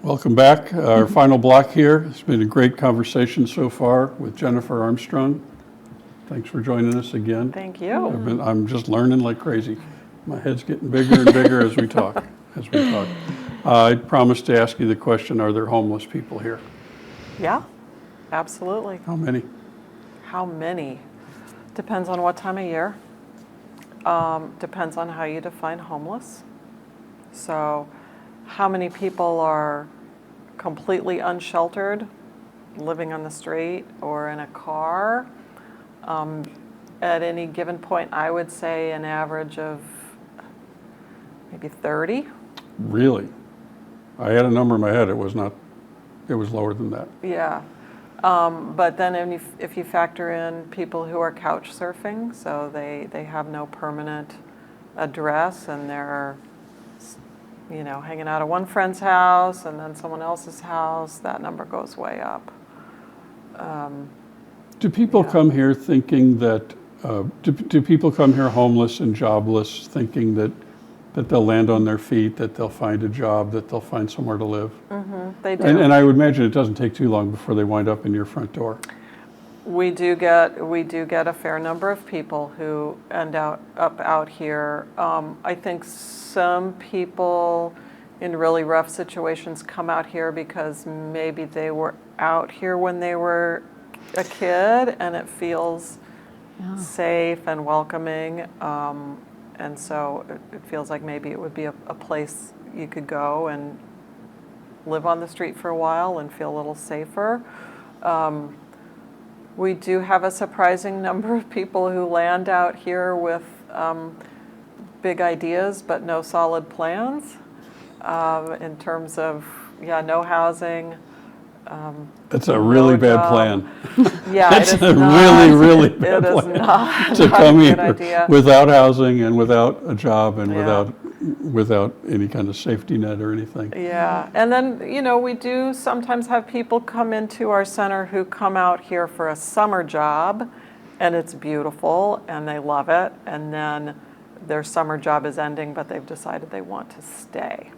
Welcome back. Our final block here. It's been a great conversation so far with Jennifer Armstrong. Thanks for joining us again. Thank you. I'm just learning like crazy. My head's getting bigger and bigger as we talk. I promised to ask you the question, are there homeless people here? Yeah, absolutely. How many? How many? Depends on what time of year. Depends on how you define homeless. So how many people are completely unsheltered, living on the street or in a car? At any given point, I would say an average of maybe 30. Really? I had a number in my head. It was lower than that. Yeah. But then if you factor in people who are couch surfing, so they have no permanent address and they're hanging out at one friend's house and then someone else's house, that number goes way up. Do people come here thinking that, do people come here homeless and jobless thinking that they'll land on their feet, that they'll find a job, that they'll find somewhere to live? Mm-hmm, they do. And I would imagine it doesn't take too long before they wind up in your front door. We do get a fair number of people who end up out here. I think some people in really rough situations come out here because maybe they were out here when they were a kid and it feels safe and welcoming. And so it feels like maybe it would be a place you could go and live on the street for a while and feel a little safer. We do have a surprising number of people who land out here with big ideas but no solid plans in terms of, no housing. That's a really no bad job. plan. Yeah, That's it is a not, really bad it is plan. not, To not come a good here idea. without housing and without a job and Yeah. without any kind of safety net or anything. Yeah, and then, we do sometimes have people come into our center who come out here for a summer job, and it's beautiful, and they love it, and then their summer job is ending, but they've decided they want to stay.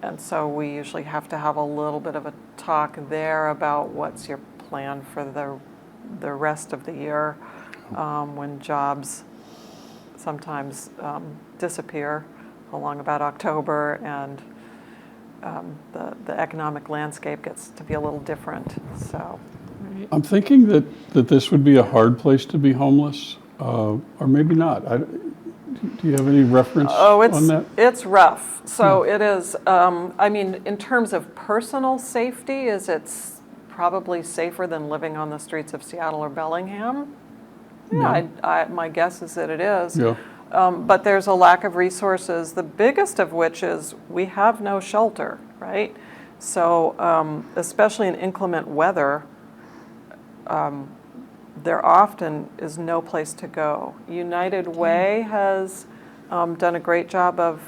And so we usually have to have a little bit of a talk there about what's your plan for the rest of the year when jobs sometimes disappear along about October, and the economic landscape gets to be a little different. So I'm thinking that this would be a hard place to be homeless, or maybe not. Do you have any reference on that? It's rough. So it is, in terms of personal safety, it's probably safer than living on the streets of Seattle or Bellingham. Yeah, my guess is that it is. Yeah. But there's a lack of resources, the biggest of which is we have no shelter, right? So especially in inclement weather, there often is no place to go. United Way has done a great job of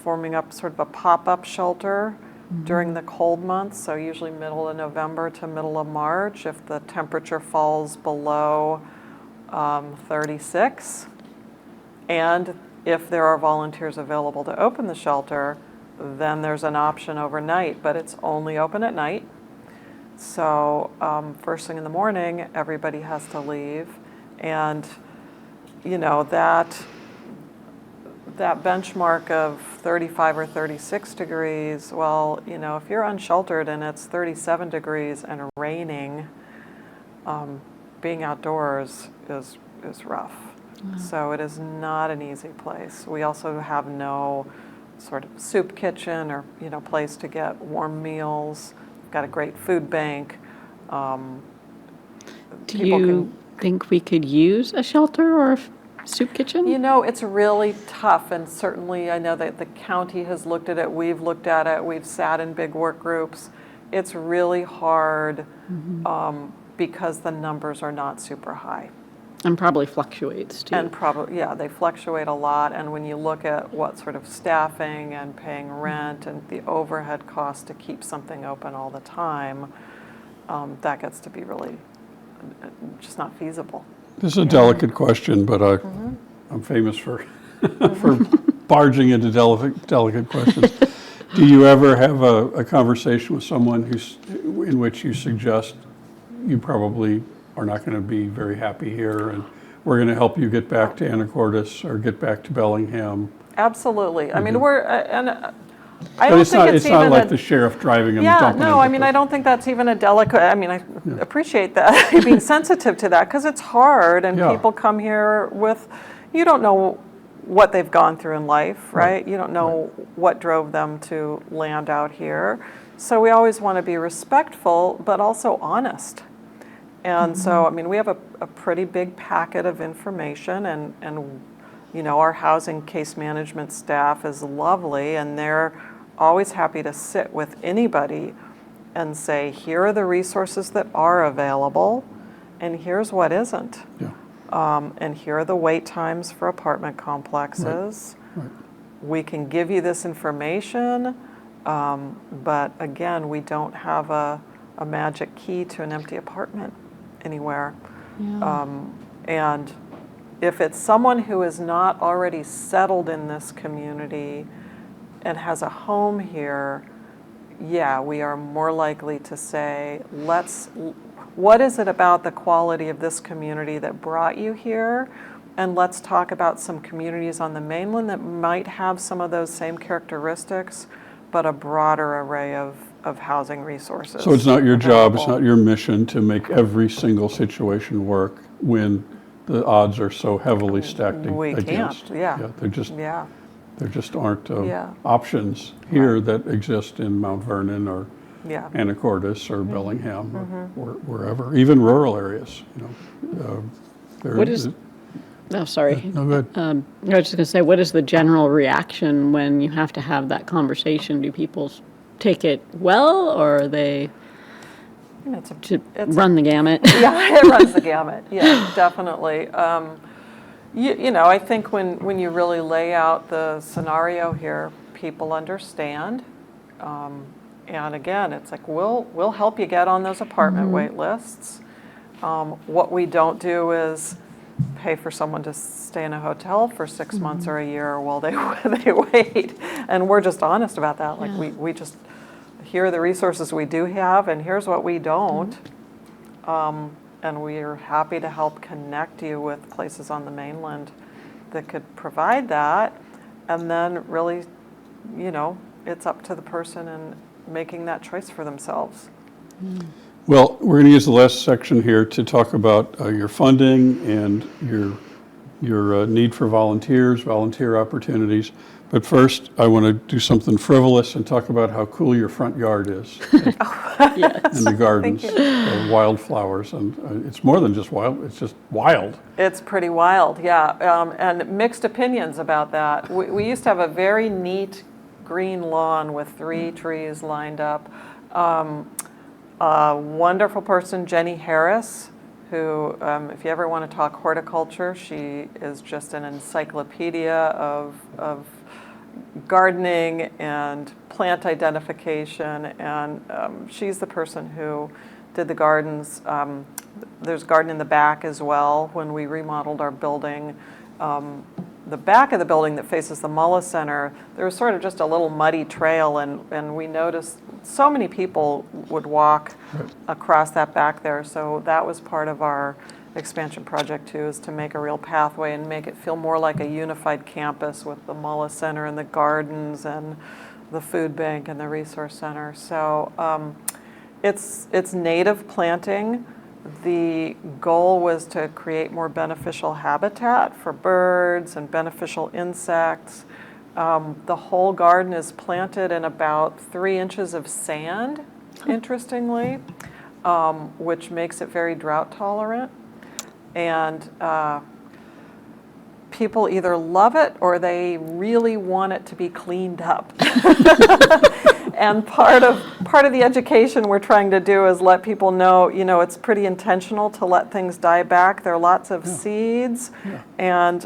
forming up sort of a pop-up shelter during the cold months, so usually middle of November to middle of March, if the temperature falls below 36. And if there are volunteers available to open the shelter, then there's an option overnight, but it's only open at night. So first thing in the morning, everybody has to leave. And, that benchmark of 35 or 36 degrees, well, if you're unsheltered and it's 37 degrees and raining, being outdoors is rough. So it is not an easy place. We also have no sort of soup kitchen or, place to get warm meals. We've got a great food bank. Do you think we could use a shelter or a soup kitchen? It's really tough, and certainly I know that the county has looked at it, we've looked at it, we've sat in big work groups. It's really hard because the numbers are not super high. And probably fluctuates too. And they fluctuate a lot, and when you look at what sort of staffing and paying rent and the overhead cost to keep something open all the time, that gets to be really just not feasible. This is a delicate question, but I'm famous for for barging into delicate questions. Do you ever have a conversation with someone in which you suggest you probably are not going to be very happy here, and we're going to help you get back to Anacortes or get back to Bellingham? Absolutely. I mean, I But don't it's think not, it's it's not even like a, the sheriff driving them, yeah, dumping them. no, I mean, I don't think that's even a delicate, I mean, I appreciate that, being sensitive to that, because it's hard, and Yeah. people come here with, you don't know what they've gone through in life, right? Right. You don't know what drove them to land out here. So we always want to be respectful, but also honest. And so, I mean, we have a pretty big packet of information, and you know, our housing case management staff is lovely, and they're always happy to sit with anybody and say, here are the resources that are available, and here's what isn't. Yeah. And here are the wait times for apartment complexes. Right. We can give you this information, but again, we don't have a magic key to an empty apartment anywhere. Yeah. And if it's someone who is not already settled in this community and has a home here, yeah, we are more likely to say, what is it about the quality of this community that brought you here? And let's talk about some communities on the mainland that might have some of those same characteristics, but a broader array of housing resources. So it's not your job, it's available. not your mission to make every single situation work when the odds are so heavily stacked We against. can't, yeah. There Yeah, just aren't Yeah. options here that exist in Mount Vernon or yeah. Anacortes or Bellingham or wherever, even rural areas, you know. What is- Oh, sorry. No, good. I was just going to say, what is the general reaction when you have to have that conversation? Do people take it well, or are they It's a, to it's run the gamut? Yeah, it runs the gamut. Yeah, definitely. You know, I think when you really lay out the scenario here, people understand. And again, it's like, we'll help you get on those apartment wait lists. What we don't do is pay for someone to stay in a hotel for 6 months or a year while they wait. And we're just honest about that. Like, Yeah. we just, here are the resources we do have, and here's what we don't. And we are happy to help connect you with places on the mainland that could provide that. And then really, you know, it's up to the person in making that choice for themselves. Well, we're going to use the last section here to talk about your funding and your need for volunteers, volunteer opportunities. But first, I want to do something frivolous and talk about how cool your front yard is Yes. and the gardens, Thank you. of wildflowers. And it's more than just wild, it's just wild. It's pretty wild, yeah, and mixed opinions about that. We used to have a very neat green lawn with 3 trees lined up. A wonderful person, Jenny Harris, who, if you ever want to talk horticulture, she is just an encyclopedia of gardening and plant identification, and she's the person who did the gardens. There's a garden in the back as well. When we remodeled our building, the back of the building that faces the Mullah Center, there was sort of just a little muddy trail, and we noticed so many people would walk across that back there. So that was part of our expansion project too, is to make a real pathway and make it feel more like a unified campus with the Mullah Center and the gardens and the food bank and the resource center. So it's native planting. The goal was to create more beneficial habitat for birds and beneficial insects. The whole garden is planted in about 3 inches of sand, interestingly, which makes it very drought tolerant. And people either love it or they really want it to be cleaned up. And part of the education we're trying to do is let people know, you know, it's pretty intentional to let things die back. There are lots of seeds and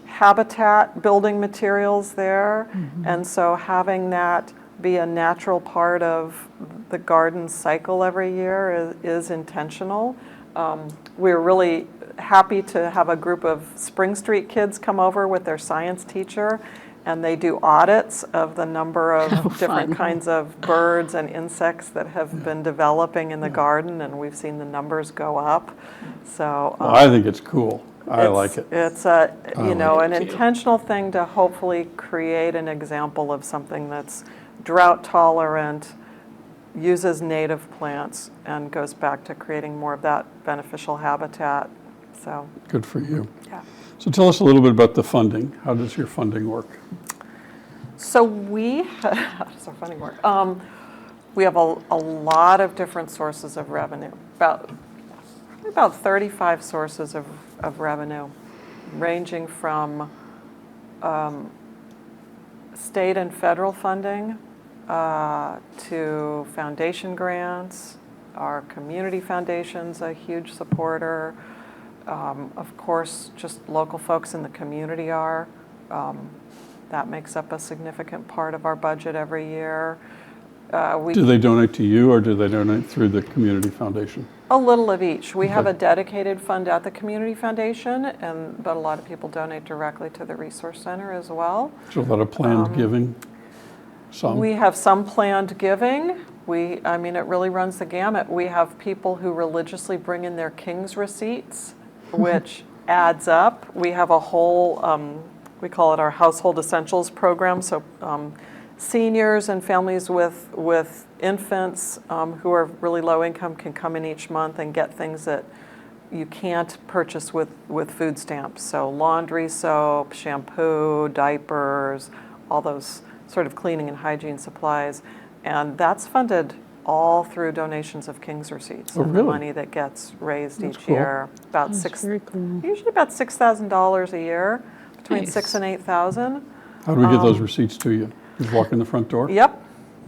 habitat building materials there. And so having that be a natural part of the garden cycle every year is intentional. We're really happy to have a group of Spring Street kids come over with their science teacher, and they do audits of the number of different fun. kinds of birds and insects that have been developing in the garden, and we've seen the numbers go up. So Well, I think it's cool. I like it. It's a, I an like it too. intentional thing to hopefully create an example of something that's drought tolerant, uses native plants, and goes back to creating more of that beneficial habitat. So, Good for you. yeah. So tell us a little bit about the funding. How does your funding work? So how does our funding work? We have a lot of different sources of revenue, about 35 sources of revenue, ranging from state and federal funding to foundation grants. Our community foundation's a huge supporter. Of course, just local folks in the community are. That makes up a significant part of our budget every year. Do they donate to you, or do they donate through the community foundation? A little of each. We have Okay. a dedicated fund at the community foundation, but a lot of people donate directly to the resource center as well. So a lot of planned giving? Some? We have some planned giving. It really runs the gamut. We have people who religiously bring in their King's receipts, which adds up. We have a whole, we call it our Household Essentials program. So seniors and families with infants who are really low income can come in each month and get things that you can't purchase with food stamps. So laundry soap, shampoo, diapers, all those sort of cleaning and hygiene supplies. And that's funded all through donations of King's receipts. Oh, and really? the money that gets raised That's each cool. year. Usually about $6,000 a year, between Nice. $6,000 and $8,000. How do we get those receipts to you? Just walk in the front door? Yep,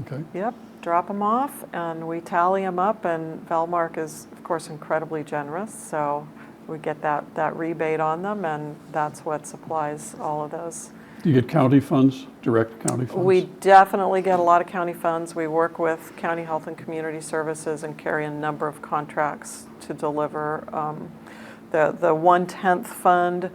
Okay. yep. Drop them off, and we tally them up. And Valmark is, of course, incredibly generous, so we get that rebate on them, and that's what supplies all of those. Do you get county funds, direct county funds? We definitely get a lot of county funds. We work with County Health and Community Services and carry a number of contracts to deliver. The 1/10 fund,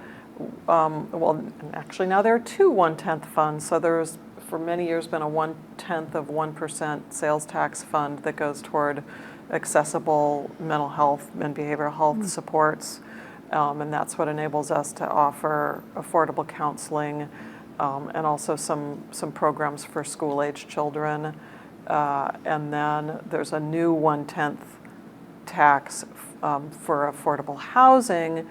actually now there are two 1/10 funds. So there's, for many years, been a 1/10 of 1% sales tax fund that goes toward accessible mental health and behavioral health supports. And that's what enables us to offer affordable counseling and also some programs for school-age children. And then there's a new 1/10 tax for affordable housing,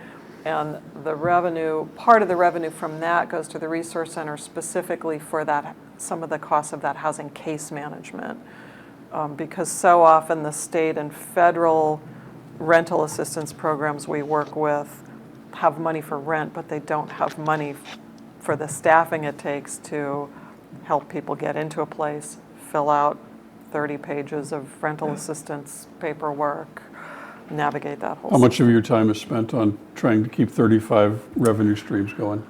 and the revenue, part of the revenue from that goes to the Resource Center specifically for that, some of the costs of that housing case management. Because so often the state and federal rental assistance programs we work with have money for rent, but they don't have money for the staffing it takes to help people get into a place, fill out 30 pages of rental assistance paperwork, navigate that whole How much of your time is spent on trying to keep 35 revenue streams going?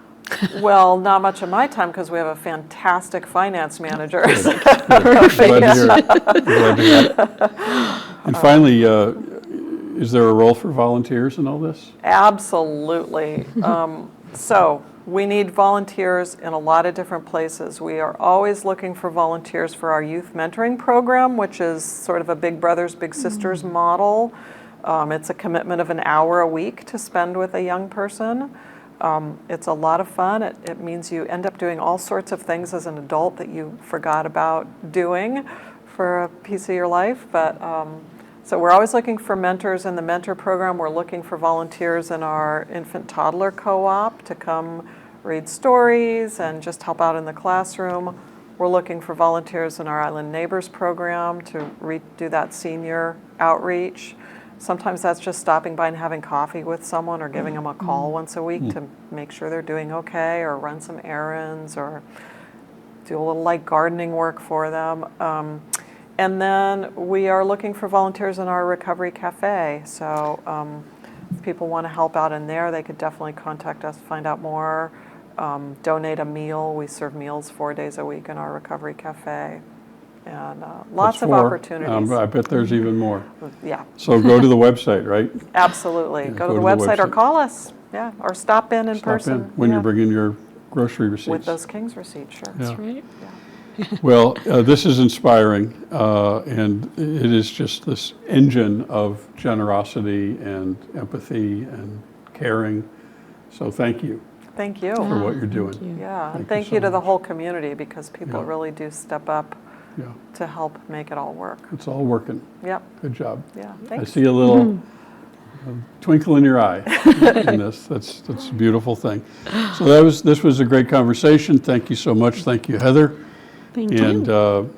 Well, not much of my time because we have a fantastic finance manager. Glad to hear it. Glad to hear it. And finally, is there a role for volunteers in all this? Absolutely. So we need volunteers in a lot of different places. We are always looking for volunteers for our youth mentoring program, which is sort of a Big Brothers, Big Sisters model. It's a commitment of an hour a week to spend with a young person. It's a lot of fun. It means you end up doing all sorts of things as an adult that you forgot about doing for a piece of your life. But so we're always looking for mentors in the mentor program. We're looking for volunteers in our infant toddler co-op to come read stories and just help out in the classroom. We're looking for volunteers in our Island Neighbors program to do that senior outreach. Sometimes that's just stopping by and having coffee with someone or giving them a call once a week to make sure they're doing okay, or run some errands or do a little light gardening work for them. And then we are looking for volunteers in our recovery cafe. So if people want to help out in there, they could definitely contact us, find out more, donate a meal. We serve meals 4 days a week in our recovery cafe. And lots That's of 4. opportunities. I bet there's even more. Yeah, So go to the website, right? absolutely. Yeah, go to the website or call us. Yeah, or stop in Stop person. in when Yeah. you're bringing your grocery receipts. with those King's receipts, sure. Yeah. Right? Well, this is inspiring, and it is just this engine of generosity and empathy and caring. So thank you Thank you. for what you're doing. you. Yeah, Thank and you thank so you to the much. whole community, because people Yeah. really do step up Yeah, to help make it all work. it's all working. Yep, Good job. yeah, I thanks. see a little twinkle in your eye in this. That's a beautiful thing. So this was a great conversation. Thank you so much. Thank you, Heather. Thank And you.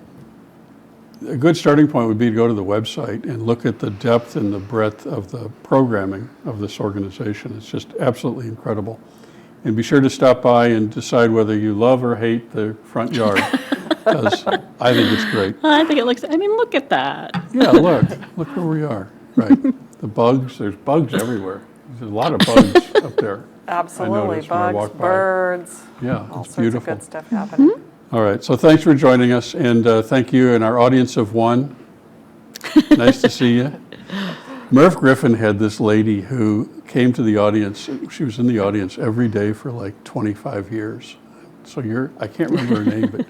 a good starting point would be to go to the website and look at the depth and the breadth of the programming of this organization. It's just absolutely incredible. And be sure to stop by and decide whether you love or hate the front yard, because I think it's great. I think it looks, I mean, look at that. Yeah, look where we are. Right. The bugs, there's bugs everywhere. There's a lot of bugs up there. Absolutely, noticed when I bugs, walked by. birds, Yeah, all it's sorts beautiful. of good stuff happening. All right, so thanks for joining us, and thank you and our audience of one. Nice to see you. Murph Griffin had this lady who came to the audience. She was in the audience every day for like 25 years. So I can't remember her name, but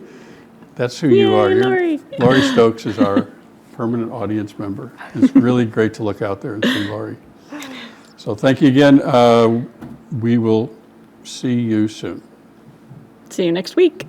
that's who you Yay, are. Lori. Lori Stokes is our permanent audience member. It's really great to look out there and see Lori. So thank you again. We will see you soon. See you next week.